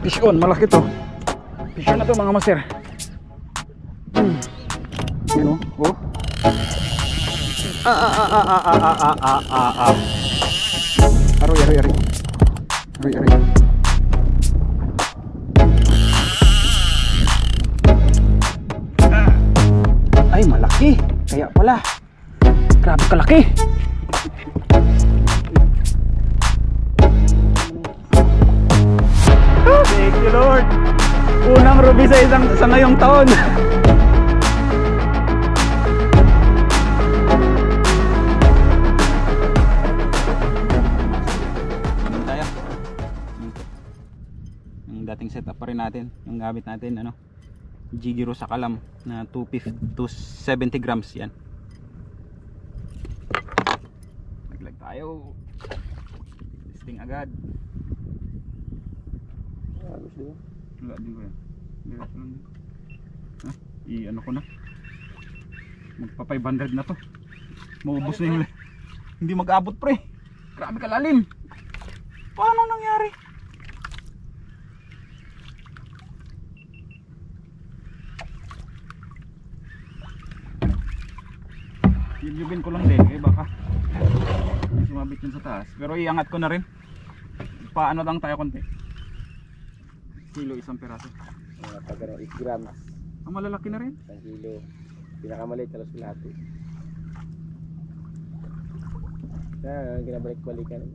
Fish on, malaki to. Fish on na to mga master. Yun o. Oh. Aroy. Ay, malaki. Kaya pala. Grabe kalaki. Thank you Lord. Unang ruby sa ngayong taon. Yung dating setup pa rin natin, yung gamit natin ano, Jigiro sa kalam na 250 to 70 grams yan. Naglag tayo. Testing agad. Ayos din. Wala din ko yan. Birat lang din. I-ano ko na. Magpa 500 na to. Maubos na yung hindi mag-abot pre. Grabe kalalim. Paano nangyari? Yubin ko lang din eh baka sumabit yun sa taas. Pero iangat ko na rin. Paano lang tayo konti. Kilo isang piraso. Pag 8 grams. Ang malalaki na rin. 1 kilo. Pinakamaliit halos kalahati. Ginabalik-balikan.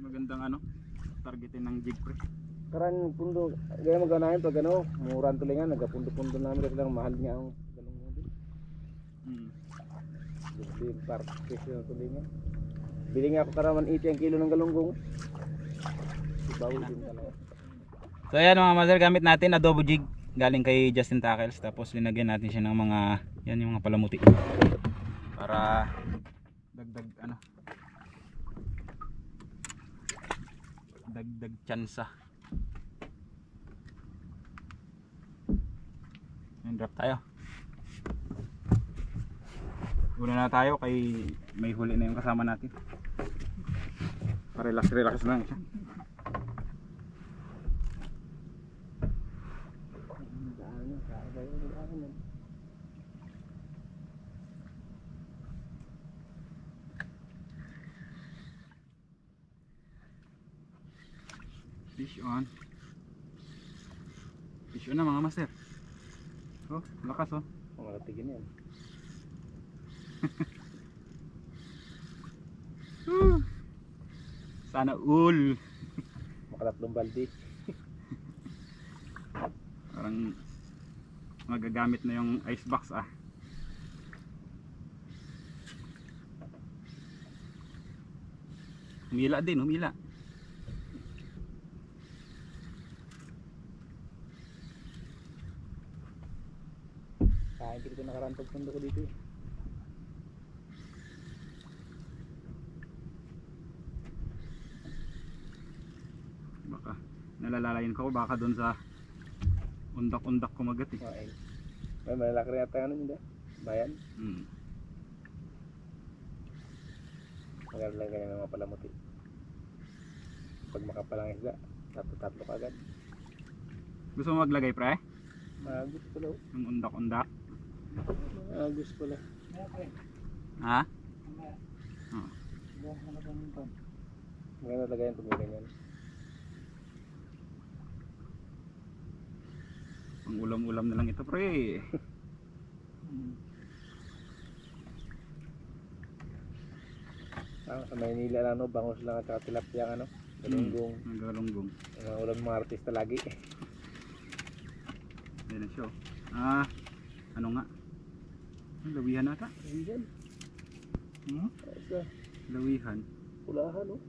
Magandang ano, targetin ng jig pre. Karan pundo, gaya maganahin pag ano, murang tulingan, nagapundo-pundo namin kasi lang mahal niya ang galunggong din. Jadi parkis yung tulingan. Bili nga ako karaman 80 ang kilo ng galunggong. Bawi din talaga. So ayan mga master, gamit natin adobo jig galing kay Justin Tackles. Tapos linagyan natin siya ng mga, yan yung mga palamuti. Para dagdag ano, dagdag tsansa. Yung drop tayo. Una na tayo kay may huli na yung kasama natin. Relax lang siya. Fish on. Fish on na mga master. Oh, lakas oh. Malatigin yan. Sana all. Makatatlong baldi. Parang magagamit na yung ice box ah. Humila din, humila. Hindi ko nakarantog pundo ko dito eh. Baka nalalalayan ko baka doon sa undak-undak kumagat eh. Okay. May malalaki rin yata ano nila? Bayan? Maganda lang ganyan ng mga palamuti. Pag makapalang isda, tatlo ka agad. Gusto mo maglagay pre? Magus pala oh. Yung undak-undak. Magus pala. Ha? Maganda lagayan pag may ganyan. Ang ulam-ulam na lang ito pre. Sa Maynila lang no, bangus lang at saka tilapia ano, galunggong. Galunggong. Ang ulam ng mga artista lagi. Yan na siya. Ano nga? Lawihan ata. Ayan. Asa? Lawihan. Pulahan oh.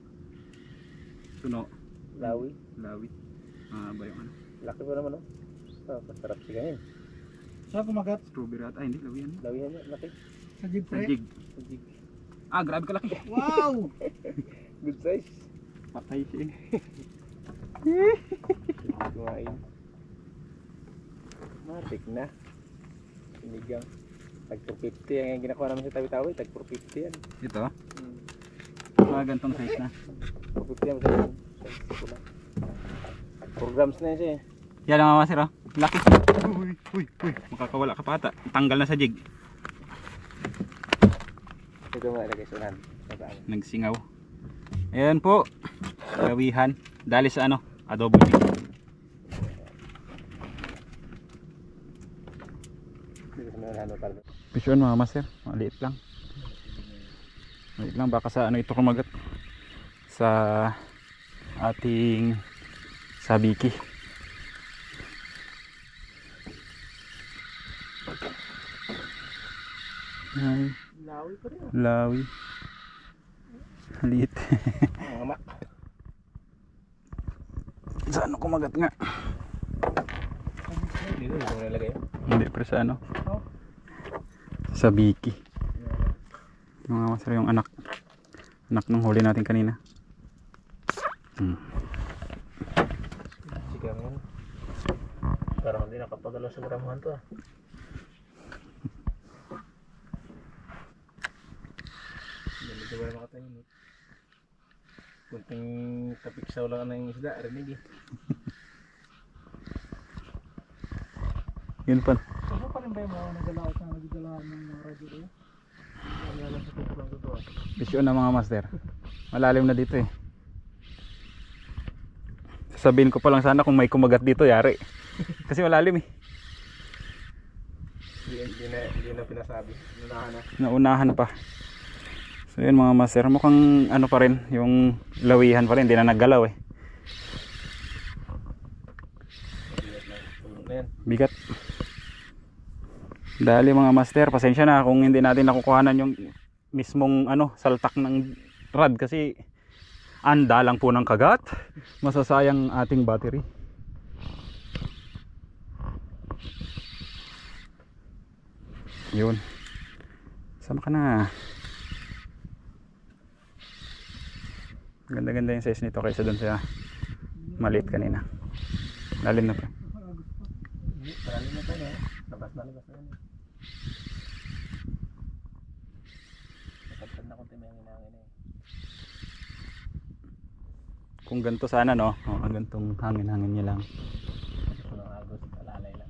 Suno. Lawi. Lawi. Ba yung ano? Laki pa naman oh. Masarap siya ganyan. Saan kumagat? Strawberry ata. Hindi, lawihan. Lawihan niya, laki. Sa jig Sa pre? jig. Sa jig. Grabe kalaki. Wow! Good size. Patay siya eh. Kumain. Matik na. Sinigang. Tag 450 yan. Yung ginakuha namin sa tawi-tawi. Tag 450 yan. Ito? Hmm. Mga gantong size na. 450 grams na yun. 4 grams na yun siya eh. Yan ang mga master oh. Laki. Uy. Makakawala ka pa ata. Tanggal na sa jig. Ito mo ilagay sa unahan. Nagsingaw. Ayan po. Lawihan. Dali sa ano? Adobo jig. Dito sa unahan mo pala. Fish on mga master. Maliit lang. Maliit lang. Baka sa ano ito kumagat. Sa ating sabiki. Ay, Lawi pa rin. lawi. Maliit. Mga mak. Sa ano kumagat nga? Dito mo nilagay. Hindi pero sa ano? Sa biki. Mga master yung anak. Anak ng huli natin kanina. Sige mo. Parang hindi nakapagalaw sa gramuhan to ah. Dito ba makatayin eh. Kunting tapiksaw lang ng isda, rinig eh. Yun pa. Ano pa rin ba yung mga nagalaot na nagdalahan ng mga radyo kayo? Wala lang sa tutulang totoo. Fish on na mga master. Malalim na dito eh. Sabihin ko pa lang sana kung may kumagat dito, yari. Kasi malalim eh. Hindi na pinasabi. Nunahan na. Naunahan pa. So yun mga master, mukhang ano pa rin, yung lawihan pa rin, hindi na naggalaw eh. Bigat. Dali mga master, pasensya na kung hindi natin nakukuhanan yung mismong ano, saltak ng rod kasi anda lang po ng kagat. Masasayang ating battery. Yun. Sama ka na. Ganda-ganda yung size nito kaysa dun sa maliit kanina. Lalim na pa. Malalim na tayo. Labas na yun. Nakapad na konti may hangin eh. Kung ganito sana no, gantong hangin-hangin niya lang. Punong agos, alalay lang.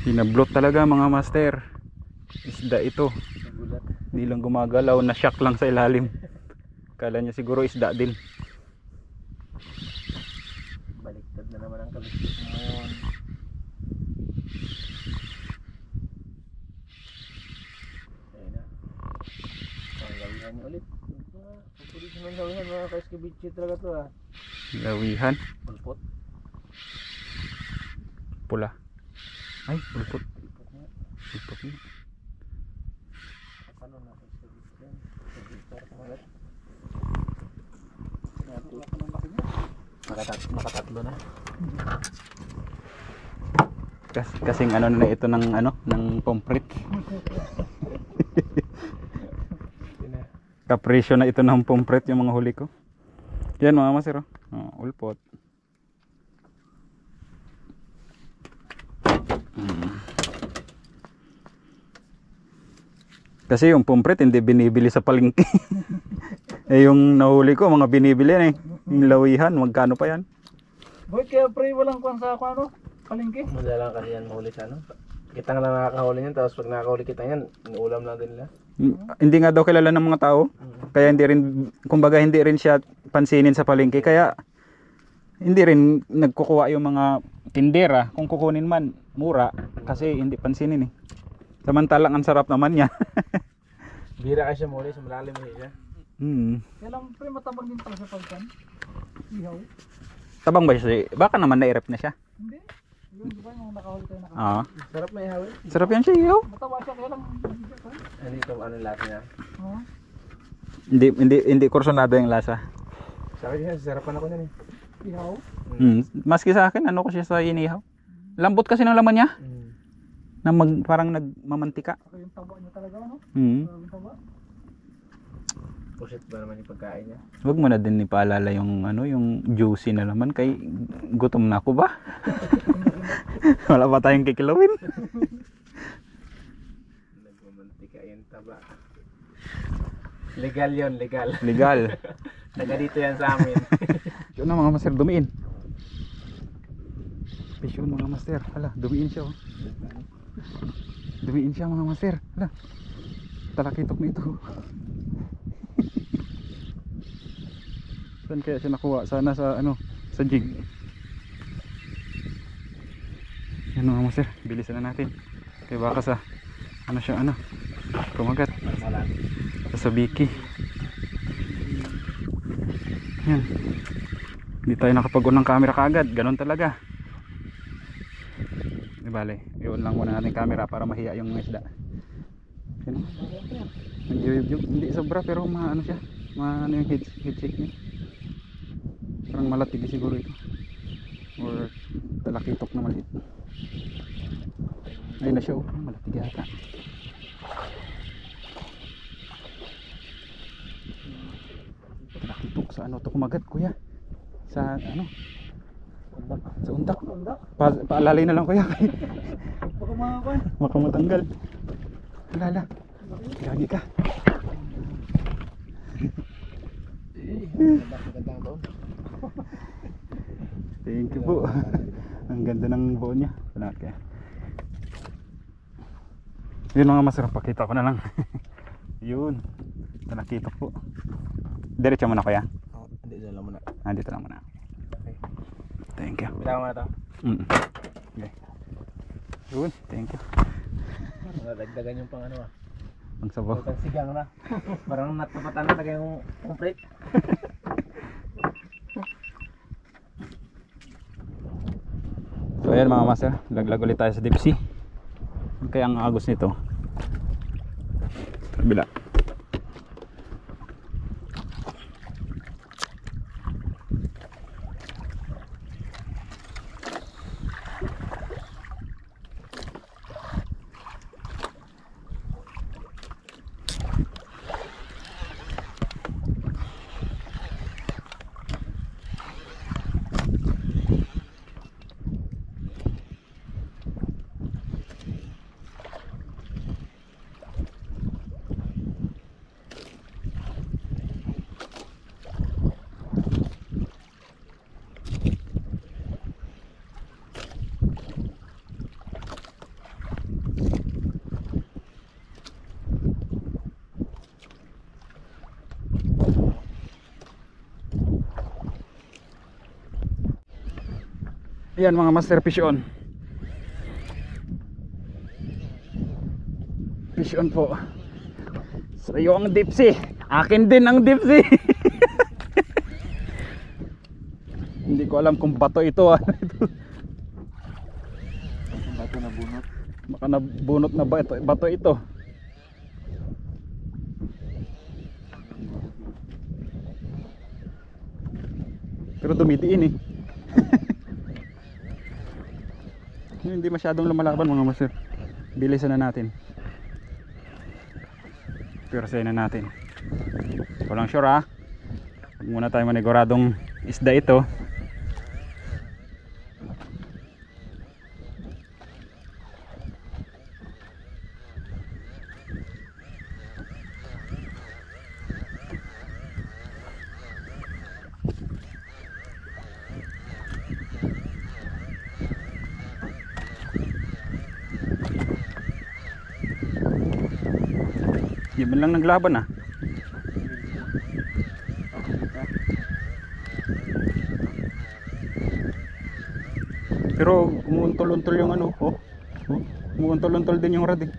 Hinablot talaga mga master. Isda ito. Nagulat. Hindi lang gumagalaw, na-shock lang sa ilalim. Kala niya siguro isda din. Baliktad na naman ang kalistik ngayon. Ayun na. Ang gawihan niya ulit. Pupulit naman gawihan mga kaiskibichi talaga to ah. Lawihan. Pulpot. Pula. Ay, pulpot. Pulpot nga. Pulpot na. Paano na kaiskibichi yan? Kaiskibichi kumagat. Nakatatlo na. Kasing ano na ito ng ano, ng pomfret. Kapresyo na ito ng pomfret yung mga huli ko. Yan mga master oh. Ulpot. Kasi yung pomfret hindi binibili sa palengke. Eh yung nahuli ko mga binibili na eh. Yung lawihan, magkano pa yan? Boy, kaya pre, walang kwan sa ano? Palengke? Mula lang kasi yan mahuli sa ano. Kita nga lang nakakahuli niyan, tapos pag nakakahuli kita yan, inuulam lang din nila. Hindi nga daw kilala ng mga tao. Kaya hindi rin, kumbaga hindi rin siya pansinin sa palengke. Kaya hindi rin nagkukuha yung mga tindera. Kung kukunin man, mura. Kasi hindi pansinin eh. Samantalang ang sarap naman niya. Bira kasi siya mahuli, sa malalim siya. Kaya lang pre, matabang din pala sa pagkan. Ihaw. Tabang ba siya? Baka naman nairep na siya. Hindi. Yung di ba yung nakahuli tayo Ah, Sarap na ihawin. sarap yan siya. Yo. Matawa siya kaya lang. Hindi ito ano lahat niya. Oo. Hindi kursunado yung lasa. Sa akin yan, sasarapan ako niyan eh. Ihaw. Maski sa akin, ano ko siya sa inihaw. Lambot kasi ng laman niya. Na parang nagmamantika. Ako yung taba niya talaga, ano? Hmm. Yung taba. Pusit ba naman yung pagkain niya? Huwag mo na din ipaalala yung ano, yung juicy na laman kay gutom na ako ba? Wala pa tayong kikilawin. Mantika yung taba. Legal yon, legal. Legal. Taga dito yan sa amin. Yun na mga master, dumiin. Fish on mga master. Hala, dumiin siya oh. Dumiin siya mga master. Hala. Talakitok na ito. Saan kaya siya nakuha? Sana sa ano, sa jig. Yan mga master, bilisan na natin. Kaya baka sa ano siya, ano, kumagat. Sa sabiki. Yan. Hindi tayo nakapag-on ng camera kaagad. Ganon talaga. Di bale, i-on lang muna natin camera para mahiya yung isda. Yan. Hindi sobra pero maano siya. Maano yung head shake niya. Parang malatig siguro ito. Or talakitok na maliit. Ayun na siya oh. Malatig yata. Talakitok sa ano to kumagat kuya? Sa ano? Sa undak. Paalalay na lang kuya. Baka mga kwan. Baka matanggal. Alala. Gagi ka. Thank you po. Ang ganda ng buo niya. Salamat kaya. Yun mga masarap, pakita ko na lang. Yun. Talakitok po. Diretso muna kuya. Oh, dito lang muna. Dito lang muna. Okay. Thank you. Bilang mo na to. Okay. Yun, thank you. Dagdagan yung pang ano ah. Ang sabaw. Pang sigang na. Parang natapatan na tayo yung complete. So ayan mga master, laglag ulit tayo sa deep sea. Kaya ang agos nito kabila. Ayan mga master, fish on. Fish on po. So yung deep sea, akin din ang deep sea. Hindi ko alam kung bato ito ah. Bato na bunot. Baka nabunot na bato ito. Pero dumidiin eh. Hindi masyadong lumalaban mga master. Bilisan na natin. Pirasayin na natin. Walang sure ha. Huwag muna tayo maniguradong isda ito. Di man lang naglaban ah. Pero umuuntol-untol yung ano, oh. Umuuntol-untol din yung rod eh.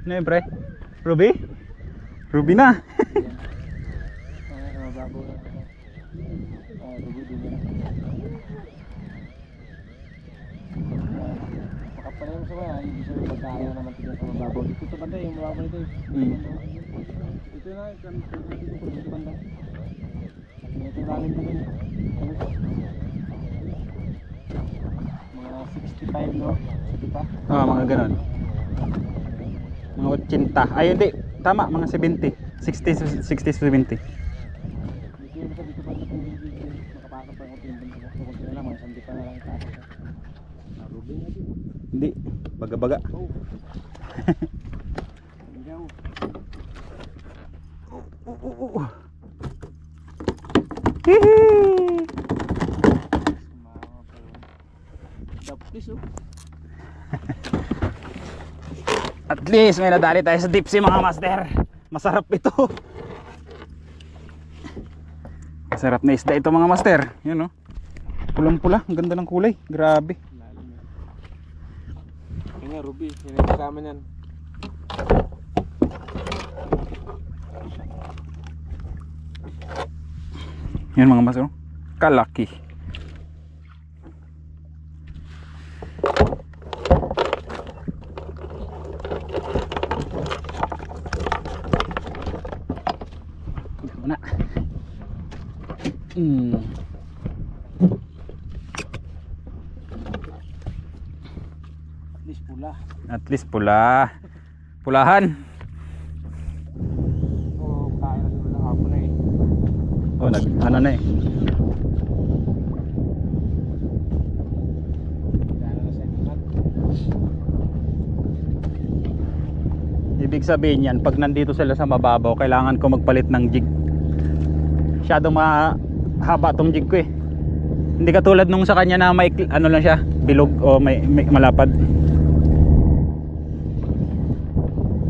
Ano yun pre? Ruby? Ruby na! Makapanay mo sa mga, hindi siya magkaya naman tignan sa mababaw. Dito sa banda yung mababaw ito eh. Ito na, kan dito sa banda. Ito namin dito. Mga 65 no? Diba? Mga ganon. Mga 80. Ay hindi, tama, mga 70. 60 to 70. Dito yung sa dito banda kung makapasok pa yung konti yung banda. So konti na lang, mga sandi pa na lang itaas. Ruby nga dito. Hindi. Baga-baga. Oh. Ikaw. Hihi! Sumama po. Tapos oh. At least may nadali tayo sa deep sea mga master. Masarap ito. Masarap na isda ito mga master. Yan oh. Pulang-pula, ang ganda ng kulay. Grabe. Lalim yan. Yan nga, Ruby. Yan ang kasama niyan. Yan mga master. Kalaki. Muna. At least pula. At least pula. Pulahan. Oo, kain na sila hapon na eh. Oh, ano na eh. Kaya na sa ikat. Ibig sabihin yan, pag nandito sila sa mababaw, kailangan ko magpalit ng jig. Masyadong mahaba tong jig ko eh. Hindi katulad nung sa kanya na may ano lang siya, bilog o may malapad.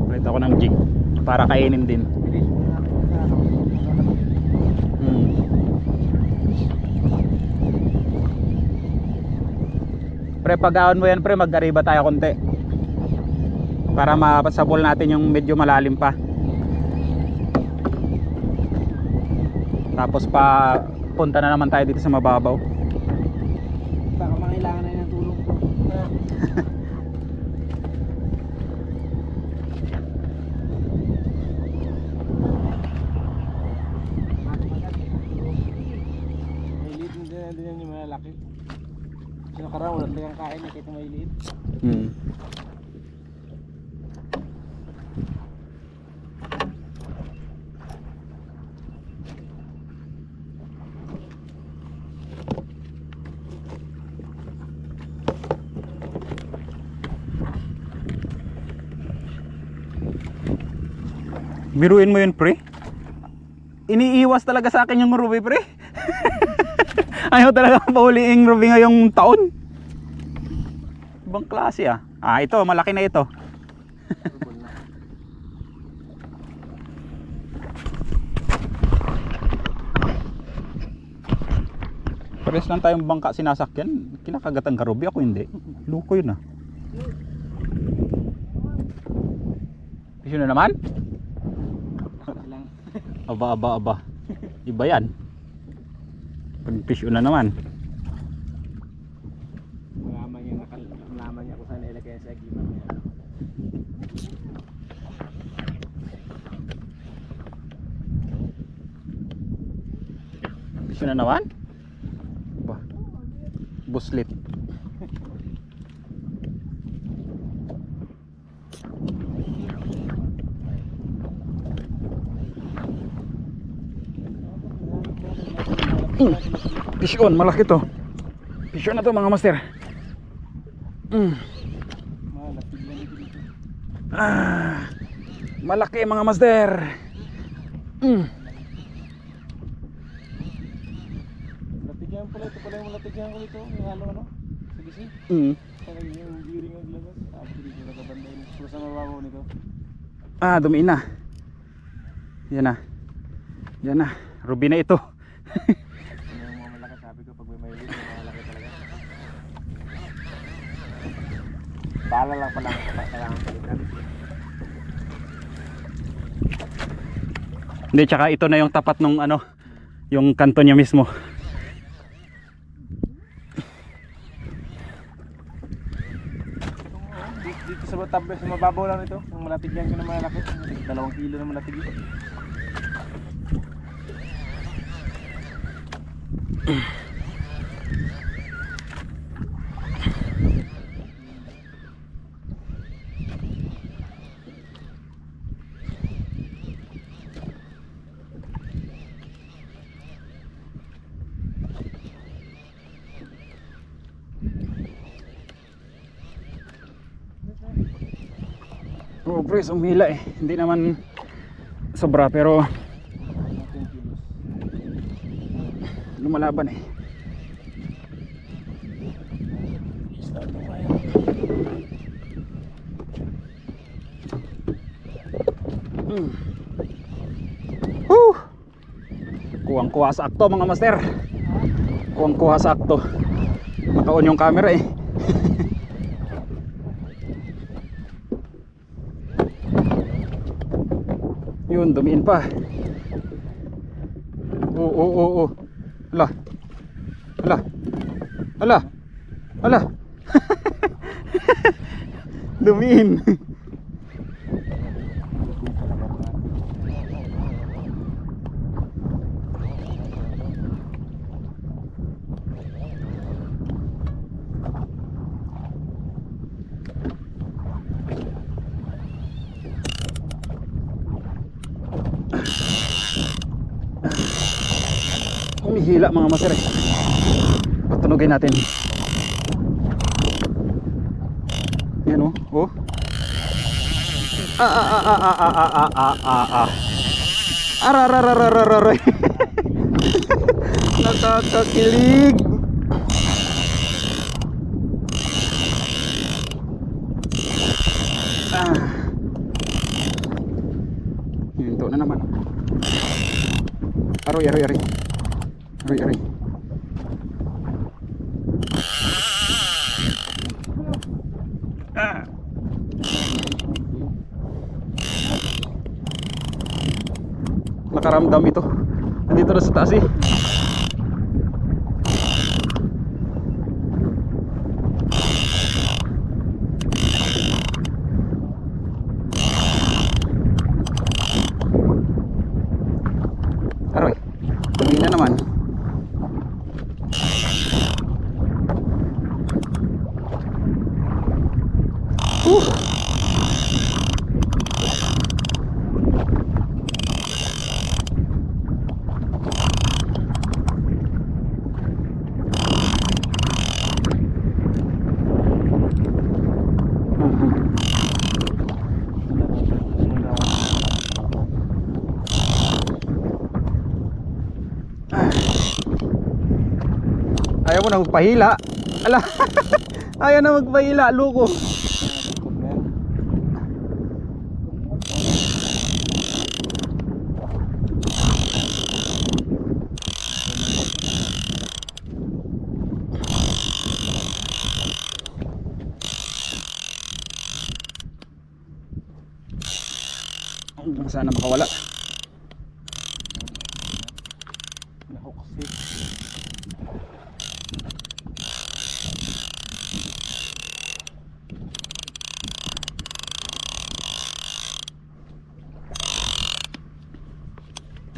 Palit ako ng jig para kainin din. Bilis mo na. Pre, pag-aon mo yan pre, mag-ariba tayo konti para mapasabol natin yung medyo malalim pa. Tapos pa punta na naman tayo dito sa mababaw. Baka mangailangan na yun ng tulong ko. May liit din yan yung malalaki. Kasi nakaraan wala talagang kain na kahit may liit. Biruin mo yun pre. Iniiwas talaga sa akin yung Ruby pre. Ayaw talaga pahuliing Ruby ngayong taon. Ibang klase ah. Ah ito, malaki na ito. Pares lang tayong bangka sinasakyan. Kinakagatan ka Ruby, ako hindi. Luko yun ah. Pisyo na naman? Lang. Aba. Iba yan. Pag-fish na naman. Malaman niya kung saan ilagay sa agiman niya. Fish na naman? Aba. Buslit. Fish on, malaki to. Fish on na to mga master. Malapit lang ito dito. Malaki mga master. Latigyan pala, ito pala yung latigyan ko dito. Yung halo ano? Sa gisi. Parang yung bearing ang labas. Tapos dito nakabanda yun. Puro sa mababaw nito. Ah, dumiin na. Yan na. Yan na. Ruby na ito. Yung mga malaki sabi ko pag may mahilig, yung mga malaki talaga. Bala lang pala ang kailangan palitan. Hindi, tsaka ito na yung tapat nung ano, yung kanto niya mismo. Dito sa tablet, sa mababaw lang ito. Yung malatigyan ko na malaki. 2 kilo na malatig ito. Oh, pre, umila eh. Hindi naman sobra pero lumalaban eh. Woo! Kuwang-kuha sa akto mga master. Kuwang-kuha sa akto. Naka-on yung camera eh. Yun, dumiin pa. Oo. Ala. Ala. Ala. Ala. Dumiin. Humihila mga master eh. Patunugin natin. Yan oh. Oh. Ararararararay. Nakakakilig. Ito na naman. Aroy. Aroy. Nakaramdam ito. Nandito na sa taas eh. Aroy. Tumingin na naman. Ayaw mo na magpahila. Ala. Ayaw na magpahila, loko. Sana makawala.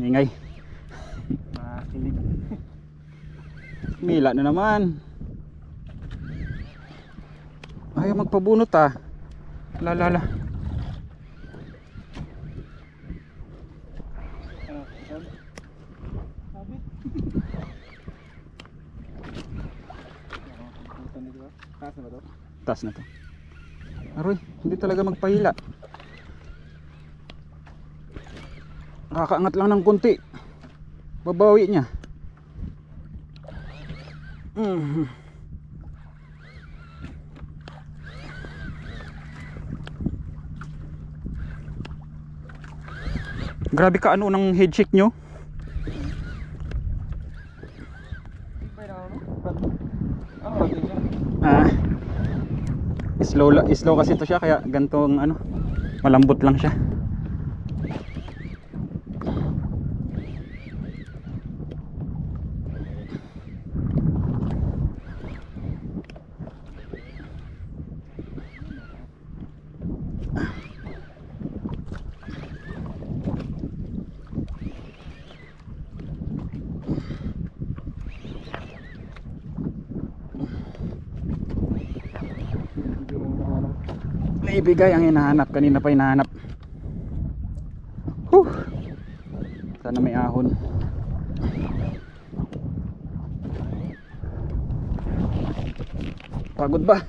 Ingay. Makilig. Mila na naman. Ayaw magpabunot ah. Lalala. Taas na to. Aroy, hindi talaga magpahila. Kakaangat lang ng konti. Babawi niya. Grabe ka ano ng head shake nyo. Slow kasi to siya kaya gantong ano, malambot lang siya. Naibigay ang hinahanap, kanina pa hinahanap. Sana may ahon. Pagod ba?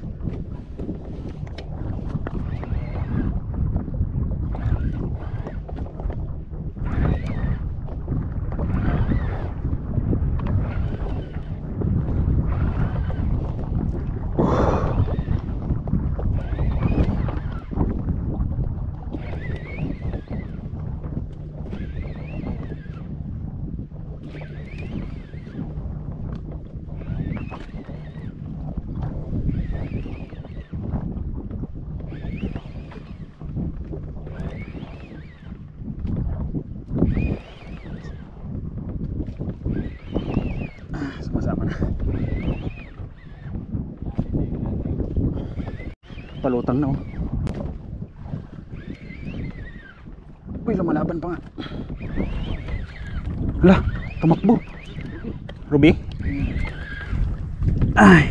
palutang na oh. Uy, lumalaban pa nga. Hala, tumakbo. Ruby? Ay,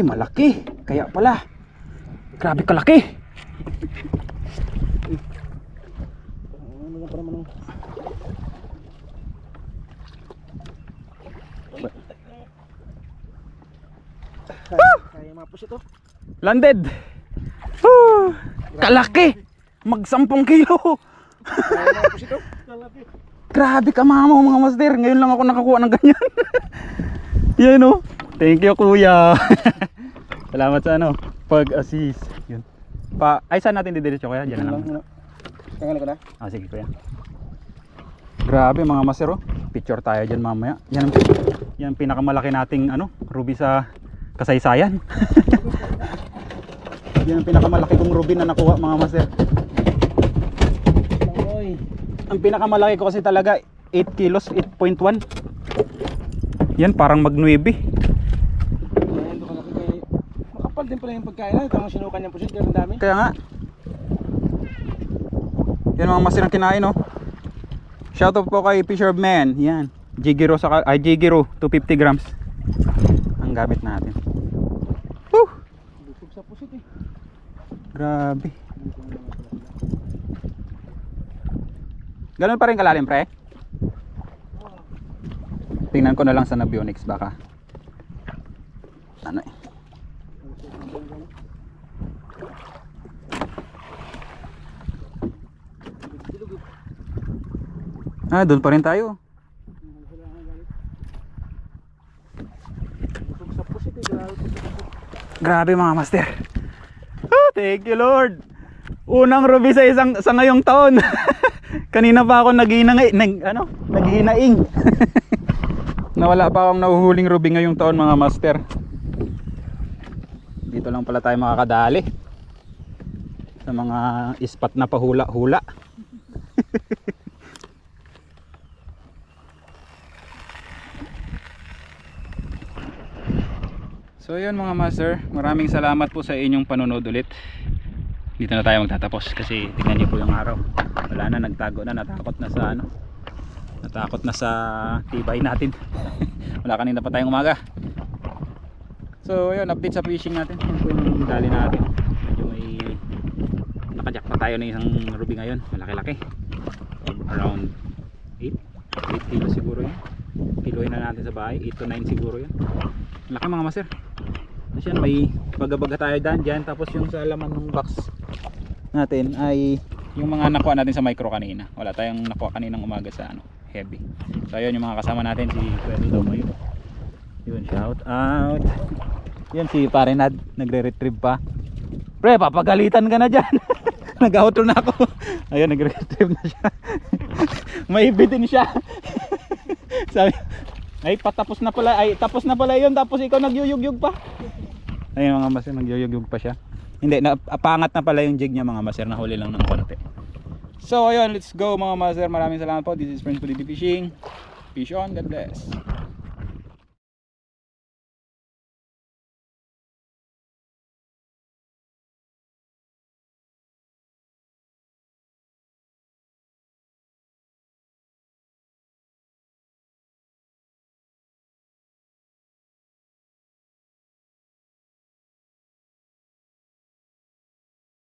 malaki. Kaya pala. Grabe kalaki. Ano na para manong. Kaya mapos ito. Landed. Kalaki. Mag 10 kilo. Kaya mapos ito. Grabe ka mama mga master. Ngayon lang ako nakakuha ng ganyan. Yan o. Thank you kuya. Salamat sa ano pag-assist. Yun. Ay saan natin didiretso kuya? Diyan na lang. Kangali ko na. Sige kuya. Grabe mga master oh. Picture tayo dyan mamaya. Yan pinakamalaki nating ano ruby sa kasaysayan. Yan ang pinakamalaki kong ruby na nakuha mga master. Ang pinakamalaki ko kasi talaga 8 kilos, 8.1. Yan parang mag-9. Makapal din pala yung pagkain na. Ito ang sinukan niyang pusit. Kaya ang dami. Kaya nga. Yan mga master ang kinain oh. Shoutout po kay Fisherman. Yan. Jigiro 250 grams. Ang gamit natin. Woo! Busog sa pusit eh. Grabe. Ganun pa rin kalalim pre? Tingnan ko na lang sa Navionics baka. Ano eh. Doon pa rin tayo. Busog sa pusit eh. Grabe mga master. Thank you Lord. Unang ruby sa ngayong taon. Kanina pa ako naghihinaing. Nawala pa akong nahuhuling ruby ngayong taon mga master. Dito lang pala tayo makakadali sa mga ispat na pahula-hula. So yun mga master, maraming salamat po sa inyong panonood ulit. Dito na tayo magtatapos kasi tingnan niyo po yung araw. Wala na, nagtago na, natakot na sa tibay natin. Wala kanina pa tayong umaga. So yun, update sa fishing natin. Yan po yung dali natin. Medyo may nakajack pa tayo ng isang ruby ngayon. Malaki-laki. Around 8 kilo siguro yun. Kiloin na natin sa bahay. 8 to 9 siguro yun. Malaki mga master. Kasi yan, may baga-baga tayo dyan. Tapos yung sa laman ng box natin ay yung mga nakuha natin sa micro kanina. Wala tayong nakuha kaninang umaga sa heavy. So ayun yung mga kasama natin, si Pwede Domoy. Yun, shout out. Yun si Parenad, nagre-retrieve pa. Pre, papagalitan ka na dyan. Nag-outro na ako. Ayun, nagre-retrieve na siya. May bitin siya. Sabi, ay patapos na pala, ay tapos na pala yun, tapos ikaw nagyuyugyug pa. Ayun mga master, nagyuyugyug pa siya. Hindi, pangat na pala yung jig niya mga master, nahuli lang ng konti. So ayun, let's go mga master, maraming salamat po. This is Friends Pulidi Fishing. Fish on, God bless.